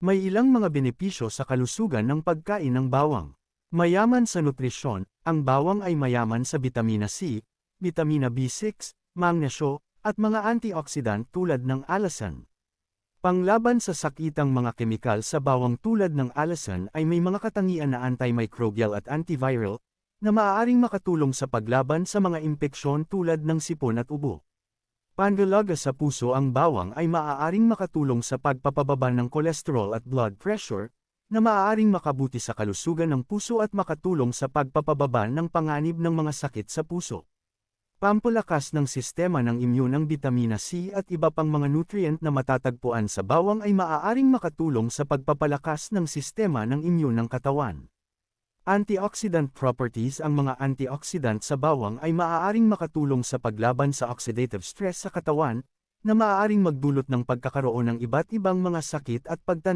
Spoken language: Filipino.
May ilang mga benepisyo sa kalusugan ng pagkain ng bawang. Mayaman sa nutrisyon, ang bawang ay mayaman sa bitamina C, bitamina B6, magnesyo, at mga antioxidant tulad ng allicin. Panglaban sa sakitang mga kemikal sa bawang tulad ng allicin ay may mga katangian na antimicrobial at antiviral, na maaaring makatulong sa paglaban sa mga impeksyon tulad ng sipon at ubo. Pandalaga sa puso. Ang bawang ay maaaring makatulong sa pagpapababa ng kolesterol at blood pressure, na maaaring makabuti sa kalusugan ng puso at makatulong sa pagpapababa ng panganib ng mga sakit sa puso. Pampalakas ng sistema ng immune. Ang bitamina C at iba pang mga nutrient na matatagpuan sa bawang ay maaaring makatulong sa pagpapalakas ng sistema ng immune ng katawan. Antioxidant properties. Ang mga antioxidant sa bawang ay maaaring makatulong sa paglaban sa oxidative stress sa katawan, na maaaring magdulot ng pagkakaroon ng iba't ibang mga sakit at pagtanda.